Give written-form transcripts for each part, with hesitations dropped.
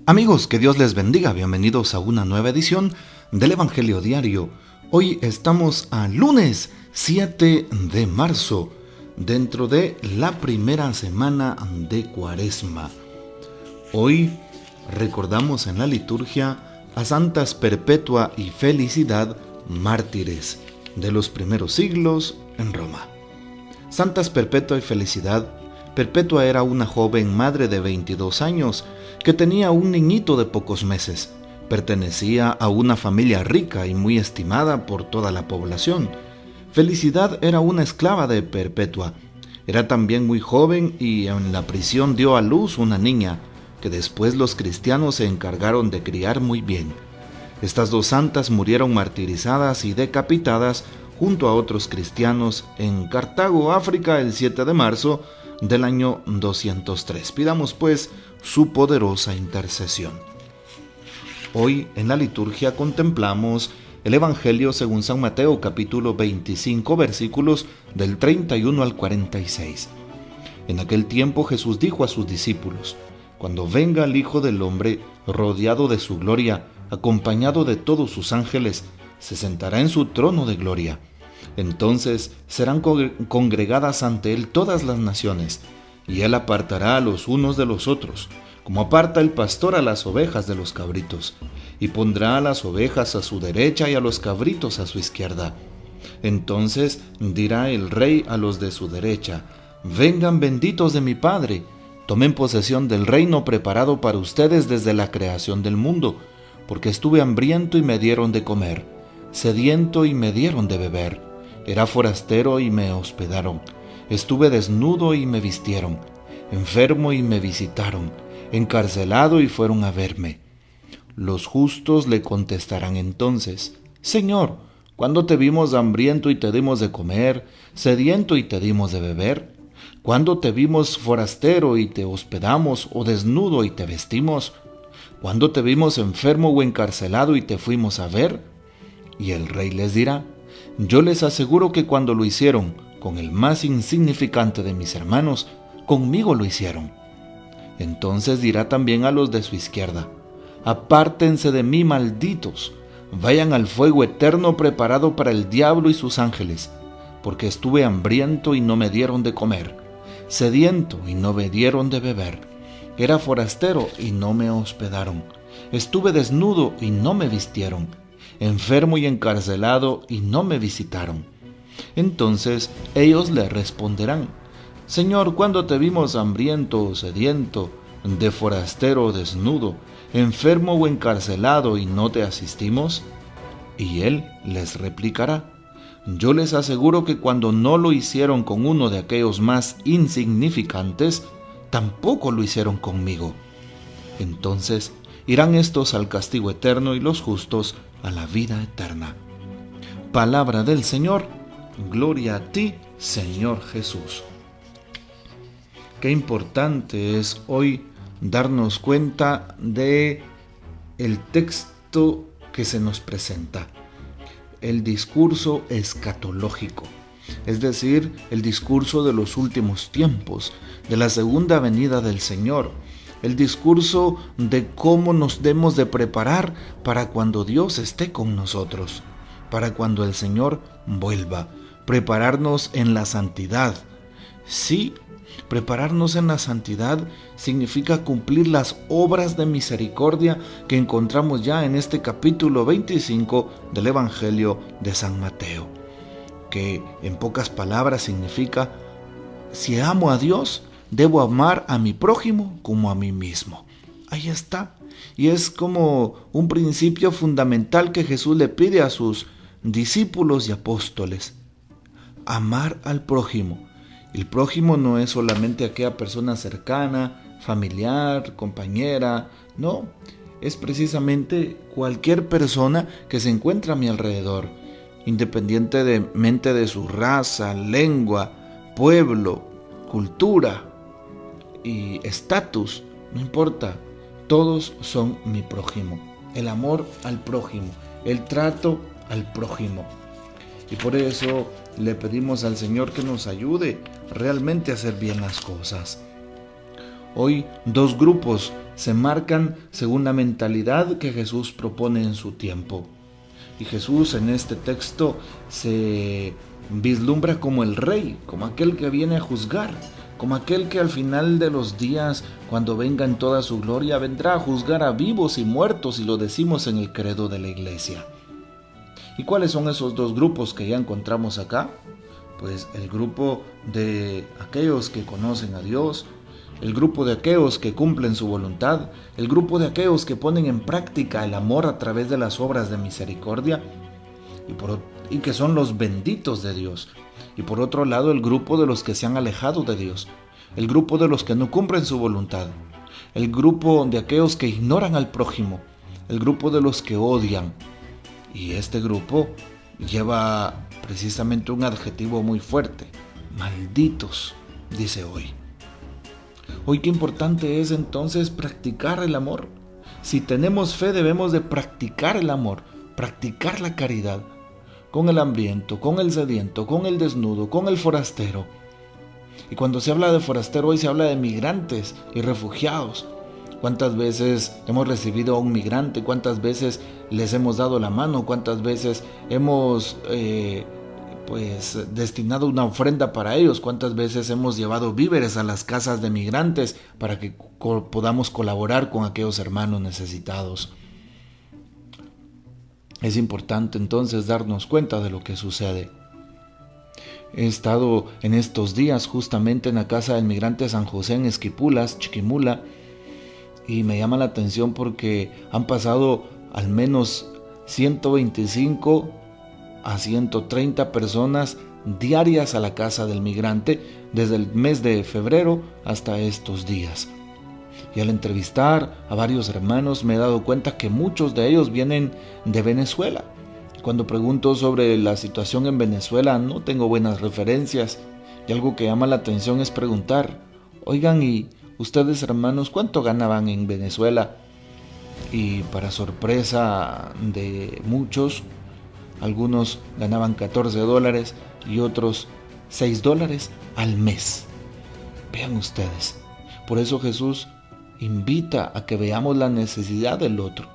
Amigos, que Dios les bendiga. Bienvenidos a una nueva edición del Evangelio Diario. Hoy estamos a lunes 7 de marzo, dentro de la primera semana de Cuaresma. Hoy recordamos en la liturgia a Santas Perpetua y Felicidad, mártires de los primeros siglos en Roma. Santas Perpetua y Felicidad. Perpetua era una joven madre de 22 años que tenía un niñito de pocos meses. Pertenecía a una familia rica y muy estimada por toda la población. Felicidad era una esclava de Perpetua. Era también muy joven y en la prisión dio a luz una niña, que después los cristianos se encargaron de criar muy bien. Estas dos santas murieron martirizadas y decapitadas junto a otros cristianos en Cartago, África, el 7 de marzo del año 203. Pidamos pues su poderosa intercesión. Hoy en la liturgia contemplamos el Evangelio según San Mateo, capítulo 25, versículos del 31 al 46. En aquel tiempo Jesús dijo a sus discípulos: Cuando venga el Hijo del Hombre, rodeado de su gloria, acompañado de todos sus ángeles, se sentará en su trono de gloria. Entonces serán congregadas ante él todas las naciones, y él apartará a los unos de los otros, como aparta el pastor a las ovejas de los cabritos, y pondrá a las ovejas a su derecha y a los cabritos a su izquierda. Entonces dirá el rey a los de su derecha: Vengan benditos de mi Padre, tomen posesión del reino preparado para ustedes desde la creación del mundo, porque estuve hambriento y me dieron de comer, sediento y me dieron de beber, era forastero y me hospedaron, estuve desnudo y me vistieron, enfermo y me visitaron, encarcelado y fueron a verme. Los justos le contestarán entonces: Señor, ¿cuándo te vimos hambriento y te dimos de comer, sediento y te dimos de beber? ¿Cuándo te vimos forastero y te hospedamos, o desnudo y te vestimos? ¿Cuándo te vimos enfermo o encarcelado y te fuimos a ver? Y el rey les dirá: Yo les aseguro que cuando lo hicieron con el más insignificante de mis hermanos, conmigo lo hicieron. Entonces dirá también a los de su izquierda: Apártense de mí, malditos, vayan al fuego eterno preparado para el diablo y sus ángeles, porque estuve hambriento y no me dieron de comer, sediento y no me dieron de beber, era forastero y no me hospedaron, estuve desnudo y no me vistieron, enfermo y encarcelado y no me visitaron. Entonces ellos le responderán: Señor, ¿cuándo te vimos hambriento o sediento, de forastero o desnudo, enfermo o encarcelado y no te asistimos? Y él les replicará: Yo les aseguro que cuando no lo hicieron con uno de aquellos más insignificantes, tampoco lo hicieron conmigo. Entonces irán estos al castigo eterno y los justos a la vida eterna. Palabra del Señor. Gloria a ti, Señor Jesús. Qué importante es hoy darnos cuenta de el texto que se nos presenta, el discurso escatológico, es decir, el discurso de los últimos tiempos, de la segunda venida del Señor, el discurso de cómo nos debemos de preparar para cuando Dios esté con nosotros, para cuando el Señor vuelva, prepararnos en la santidad. Sí, prepararnos en la santidad significa cumplir las obras de misericordia que encontramos ya en este capítulo 25 del Evangelio de San Mateo, que en pocas palabras significa: si amo a Dios, debo amar a mi prójimo como a mí mismo. Ahí está. Y es como un principio fundamental que Jesús le pide a sus discípulos y apóstoles: amar al prójimo. El prójimo no es solamente aquella persona cercana, familiar, compañera, no, es precisamente cualquier persona que se encuentra a mi alrededor, independientemente de su raza, lengua, pueblo, cultura y estatus, no importa, todos son mi prójimo. El amor al prójimo, el trato al prójimo. Y por eso le pedimos al Señor que nos ayude realmente a hacer bien las cosas. Hoy dos grupos se marcan según la mentalidad que Jesús propone en su tiempo. Y Jesús en este texto se vislumbra como el rey, como aquel que viene a juzgar, como aquel que al final de los días, cuando venga en toda su gloria, vendrá a juzgar a vivos y muertos, y lo decimos en el credo de la iglesia. ¿Y cuáles son esos dos grupos que ya encontramos acá? Pues el grupo de aquellos que conocen a Dios, el grupo de aquellos que cumplen su voluntad, el grupo de aquellos que ponen en práctica el amor a través de las obras de misericordia y que son los benditos de Dios. Y por otro lado, el grupo de los que se han alejado de Dios, el grupo de los que no cumplen su voluntad, el grupo de aquellos que ignoran al prójimo, el grupo de los que odian. Y este grupo lleva precisamente un adjetivo muy fuerte: malditos, dice hoy. Hoy qué importante es entonces practicar el amor. Si tenemos fe, debemos de practicar el amor, practicar la caridad, con el hambriento, con el sediento, con el desnudo, con el forastero. Y cuando se habla de forastero, hoy se habla de migrantes y refugiados. ¿Cuántas veces hemos recibido a un migrante? ¿Cuántas veces les hemos dado la mano? ¿Cuántas veces hemos destinado una ofrenda para ellos? ¿Cuántas veces hemos llevado víveres a las casas de migrantes para que podamos colaborar con aquellos hermanos necesitados? Es importante entonces darnos cuenta de lo que sucede. He estado en estos días justamente en la casa del migrante San José en Esquipulas, Chiquimula, y me llama la atención porque han pasado al menos 125 a 130 personas diarias a la casa del migrante desde el mes de febrero hasta estos días. Y al entrevistar a varios hermanos me he dado cuenta que muchos de ellos vienen de Venezuela. Cuando pregunto sobre la situación en Venezuela no tengo buenas referencias, y algo que llama la atención es preguntar: oigan, ¿y ustedes, hermanos, cuánto ganaban en Venezuela? Y para sorpresa de muchos, algunos ganaban $14 y otros $6 al mes. Vean ustedes, por eso Jesús invita a que veamos la necesidad del otro.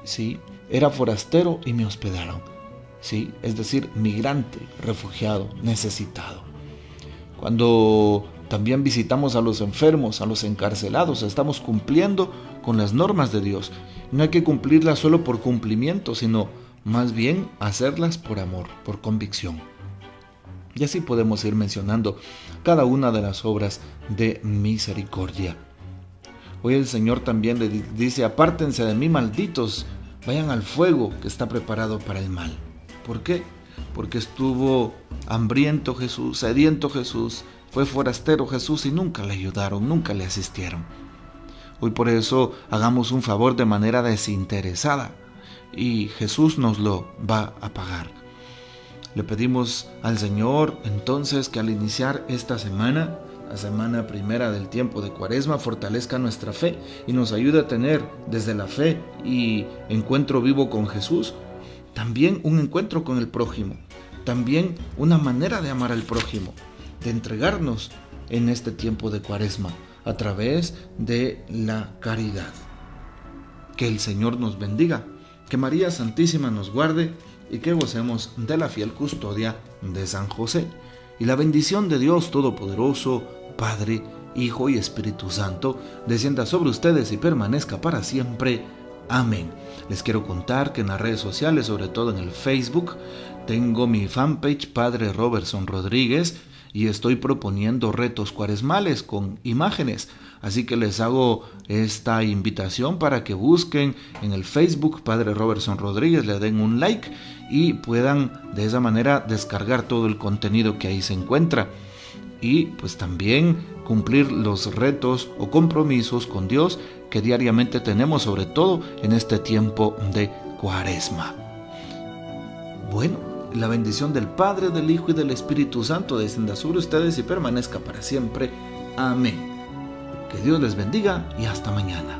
¿Sí? Era forastero y me hospedaron. ¿Sí? Es decir, migrante, refugiado, necesitado. Cuando también visitamos a los enfermos, a los encarcelados, estamos cumpliendo con las normas de Dios. No hay que cumplirlas solo por cumplimiento, sino más bien hacerlas por amor, por convicción. Y así podemos ir mencionando cada una de las obras de misericordia. Hoy el Señor también le dice: apártense de mí, malditos, vayan al fuego que está preparado para el mal. ¿Por qué? Porque estuvo hambriento Jesús, sediento Jesús, fue forastero Jesús y nunca le ayudaron, nunca le asistieron. Hoy por eso hagamos un favor de manera desinteresada y Jesús nos lo va a pagar. Le pedimos al Señor entonces que al iniciar esta semana, la semana primera del tiempo de Cuaresma, fortalezca nuestra fe y nos ayude a tener desde la fe y encuentro vivo con Jesús, también un encuentro con el prójimo, también una manera de amar al prójimo, de entregarnos en este tiempo de Cuaresma a través de la caridad. Que el Señor nos bendiga, que María Santísima nos guarde y que gocemos de la fiel custodia de San José. Y la bendición de Dios Todopoderoso, Padre, Hijo y Espíritu Santo, descienda sobre ustedes y permanezca para siempre. Amén. Les quiero contar que en las redes sociales, sobre todo en el Facebook, tengo mi fanpage Padre Robertson Rodríguez y estoy proponiendo retos cuaresmales con imágenes. Así que les hago esta invitación para que busquen en el Facebook Padre Robertson Rodríguez, le den un like y puedan de esa manera descargar todo el contenido que ahí se encuentra. Y pues también cumplir los retos o compromisos con Dios que diariamente tenemos, sobre todo en este tiempo de Cuaresma. Bueno, la bendición del Padre, del Hijo y del Espíritu Santo descienda sobre ustedes y permanezca para siempre. Amén. Que Dios les bendiga y hasta mañana.